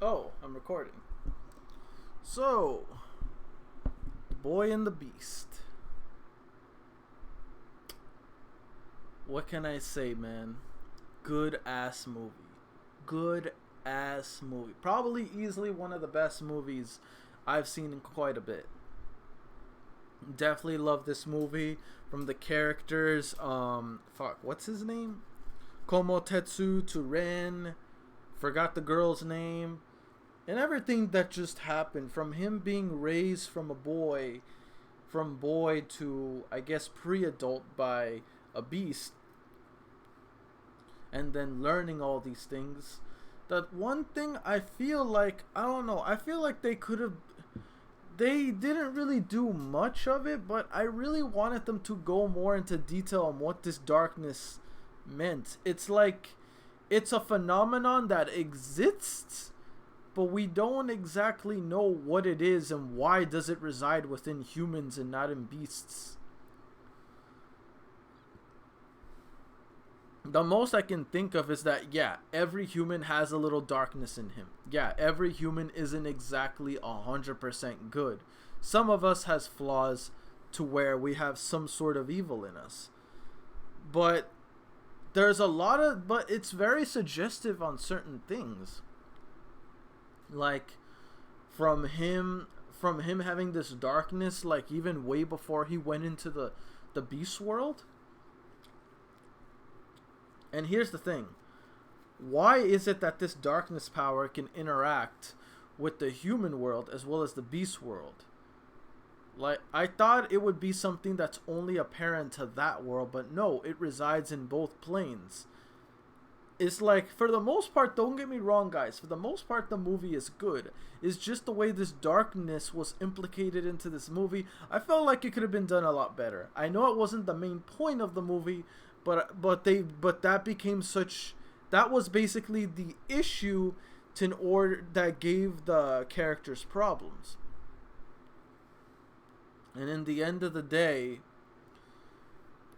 Oh, I'm recording. So, The Boy and the Beast. What can I say, man? Good ass movie. Good ass movie. Probably easily one of the best movies I've seen in quite a bit. Definitely love this movie. From the characters, what's his name? Komotetsu to Ren. Forgot the girl's name. And everything that just happened from him being raised from boy to, I guess, pre-adult by a beast, and then learning all these things. That one thing I feel like, I don't know, I feel like they didn't really do much of it, but I really wanted them to go more into detail on what this darkness meant. It's like it's a phenomenon that exists, but we don't exactly know what it is and why does it reside within humans and not in beasts. The most I can think of is that, yeah, every human has a little darkness in him. Yeah, every human isn't exactly 100% good. Some of us has flaws to where we have some sort of evil in us. But but it's very suggestive on certain things. Like from him having this darkness, like even way before he went into the beast world. And here's the thing. Why is it that this darkness power can interact with the human world as well as the beast world? Like, I thought it would be something that's only apparent to that world, but no, it resides in both planes. It's like, for the most part, don't get me wrong, guys, for the most part, the movie is good. It's just the way this darkness was implicated into this movie. I felt like it could have been done a lot better. I know it wasn't the main point of the movie, but that became such, that was basically the issue to order that gave the characters problems. And in the end of the day,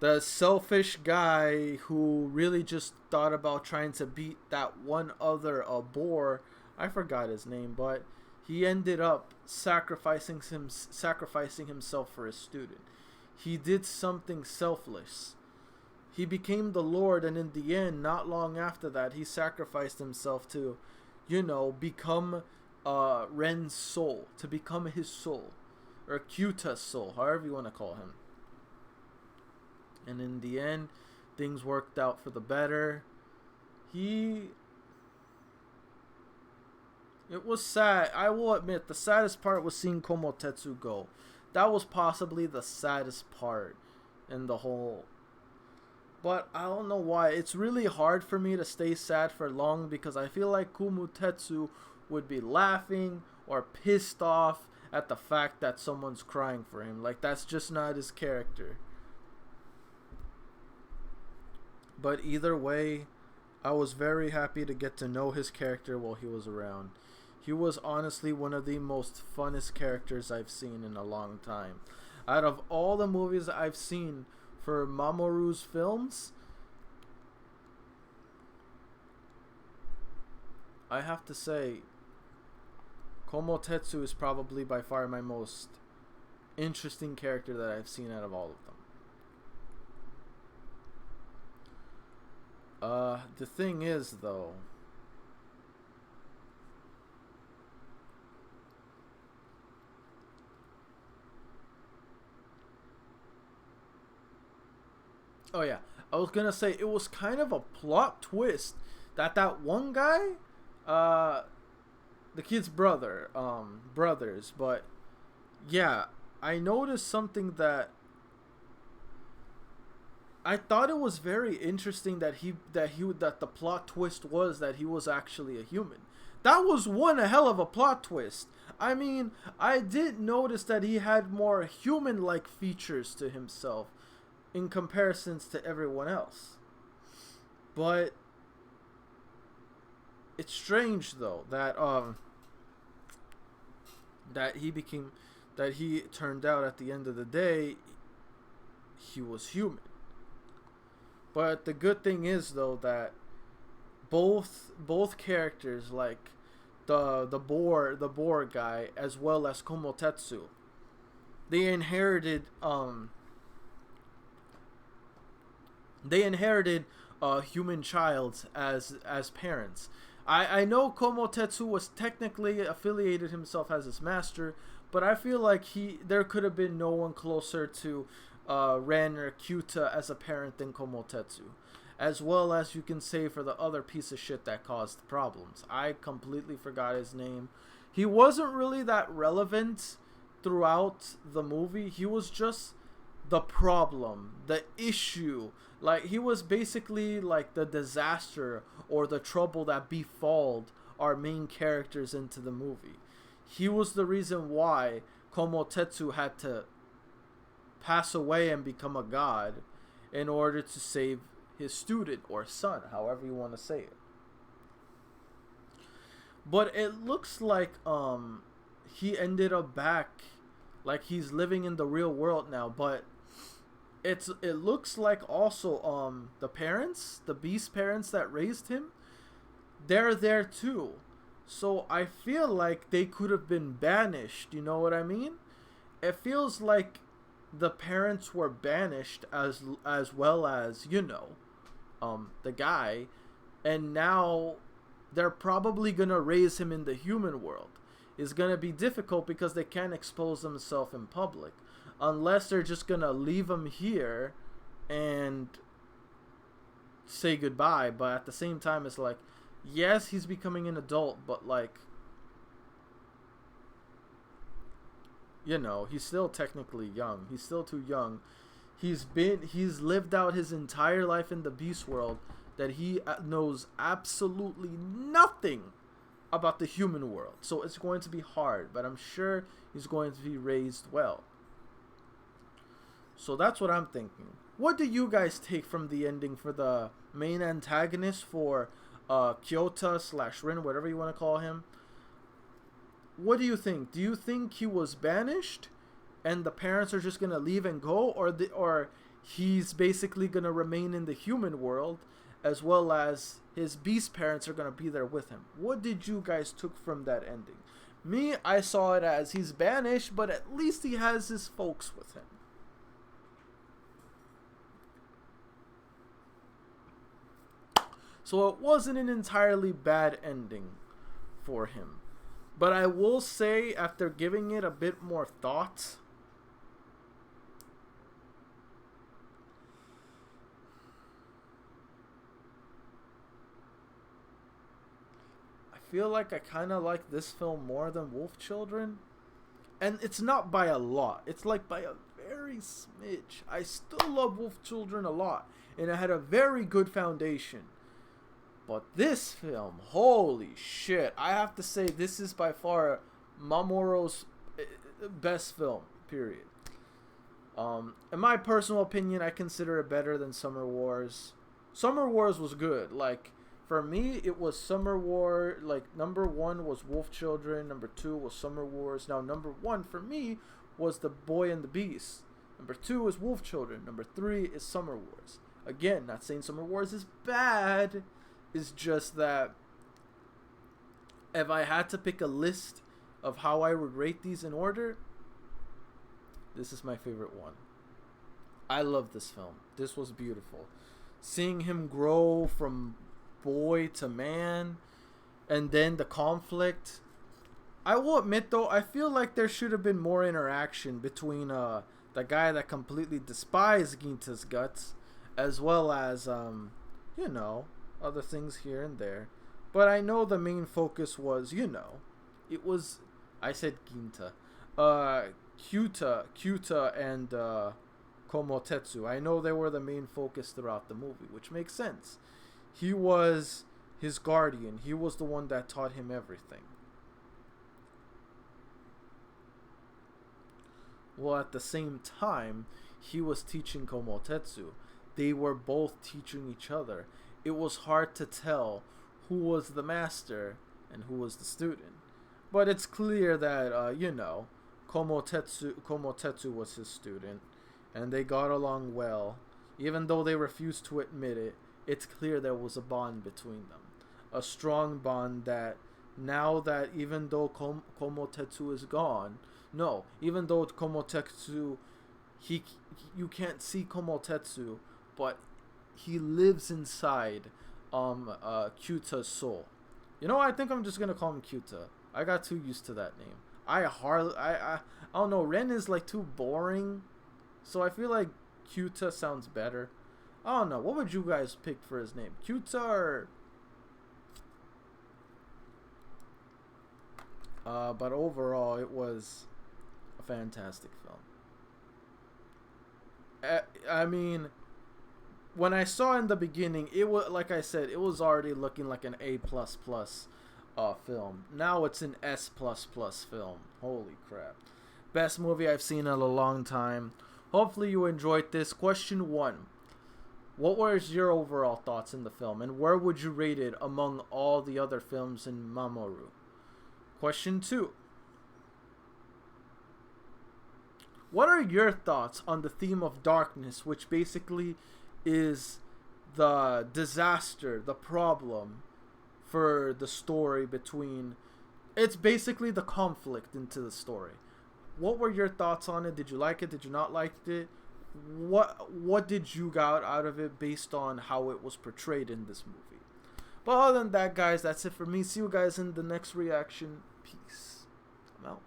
the selfish guy who really just thought about trying to beat that one other boar, I forgot his name, but he ended up sacrificing himself for his student. He did something selfless. He became the Lord, and in the end, not long after that, he sacrificed himself to, become Ren's soul, to become his soul, or Kyuta's soul, however you want to call him. And in the end, things worked out for the better. It was sad. I will admit, the saddest part was seeing Komotetsu go. That was possibly the saddest part in the whole. But I don't know why. It's really hard for me to stay sad for long because I feel like Komotetsu would be laughing or pissed off at the fact that someone's crying for him. Like, that's just not his character. But either way, I was very happy to get to know his character while he was around. He was honestly one of the most funnest characters I've seen in a long time. Out of all the movies I've seen for Mamoru's films, I have to say Komotetsu is probably by far my most interesting character that I've seen out of all of them. The thing is, though, oh yeah, I was gonna say it was kind of a plot twist that one guy, the kid's brothers, but yeah, I noticed something that I thought it was very interesting that the plot twist was that he was actually a human. That was one hell of a plot twist. I mean, I did notice that he had more human-like features to himself in comparisons to everyone else. But it's strange though that he turned out at the end of the day he was human. But the good thing is though that both characters, like the boar guy, as well as Komotetsu. They inherited human childs as parents. I know Komotetsu was technically affiliated himself as his master, but I feel like there could have been no one closer to Ren or Kyuta as a parent than Komotetsu. As well as you can say for the other piece of shit that caused problems. I completely forgot his name. He wasn't really that relevant throughout the movie. He was just the problem, the issue. Like, he was basically like the disaster or the trouble that befalled our main characters into the movie. He was the reason why Komotetsu had to pass away and become a god in order to save his student or son, however you want to say it. But it looks like he ended up back, like he's living in the real world now. But it looks like also the parents, the beast parents that raised him, they're there too. So I feel like they could have been banished. You know what I mean? It feels like the parents were banished as well as, you know, the guy, and now they're probably gonna raise him in the human world. It's gonna be difficult because they can't expose themselves in public, unless they're just gonna leave him here and say goodbye. But at the same time, it's like, yes, he's becoming an adult, but like, you know, he's still technically young. He's still too young. He's lived out his entire life in the beast world, that he knows absolutely nothing about the human world. So it's going to be hard, but I'm sure he's going to be raised well. So that's what I'm thinking. What do you guys take from the ending for the main antagonist for Kyota/Rin, whatever you want to call him? What do you think? Do you think he was banished and the parents are just gonna leave and go, or he's basically gonna remain in the human world, as well as his beast parents are gonna be there with him? What did you guys took from that ending? Me, I saw it as he's banished, but at least he has his folks with him. So it wasn't an entirely bad ending for him. But I will say, after giving it a bit more thought, I feel like I kind of like this film more than Wolf Children. And it's not by a lot. It's like by a very smidge. I still love Wolf Children a lot, and it had a very good foundation. But this film, holy shit. I have to say, this is by far Mamoru's best film, period. In my personal opinion, I consider it better than Summer Wars. Summer Wars was good. Like, for me, it was Summer War. Like, number 1 was Wolf Children. Number 2 was Summer Wars. Now, number 1 for me was The Boy and the Beast. Number 2 is Wolf Children. Number 3 is Summer Wars. Again, not saying Summer Wars is bad. It's just that if I had to pick a list of how I would rate these in order, this is my favorite one. I love this film. This was beautiful. Seeing him grow from boy to man, and then the conflict. I will admit, though, I feel like there should have been more interaction between the guy that completely despised Ginta's guts, as well as, you know, other things here and there. But I know the main focus was, you know, it was, I said Ginta, Kyuta and Komotetsu. I know they were the main focus throughout the movie, which makes sense. He was his guardian. He was the one that taught him everything. Well, at the same time, he was teaching Komotetsu. They were both teaching each other. It was hard to tell who was the master and who was the student. But it's clear that, you know, Komotetsu was his student, and they got along well. Even though they refused to admit it, it's clear there was a bond between them. A strong bond that now that even though Komotetsu is gone, no, even though Komotetsu, you can't see Komotetsu, but he lives inside Kyuta's soul. You know, I think I'm just gonna call him Kyuta. I got too used to that name. I don't know. Ren is like too boring, so I feel like Kyuta sounds better. I don't know. What would you guys pick for his name? Kyuta or? But overall, it was a fantastic film. I mean, when I saw in the beginning, it was like I said, it was already looking like an A++ film. Now it's an S++ film. Holy crap. Best movie I've seen in a long time. Hopefully you enjoyed this. Question 1. What was your overall thoughts in the film, and where would you rate it among all the other films in Mamoru? Question 2. What are your thoughts on the theme of darkness, which basically is the disaster, the problem for the story between... It's basically the conflict into the story. What were your thoughts on it? Did you like it? Did you not like it? What did you got out of it based on how it was portrayed in this movie? But other than that, guys, that's it for me. See you guys in the next reaction. Peace. I'm out.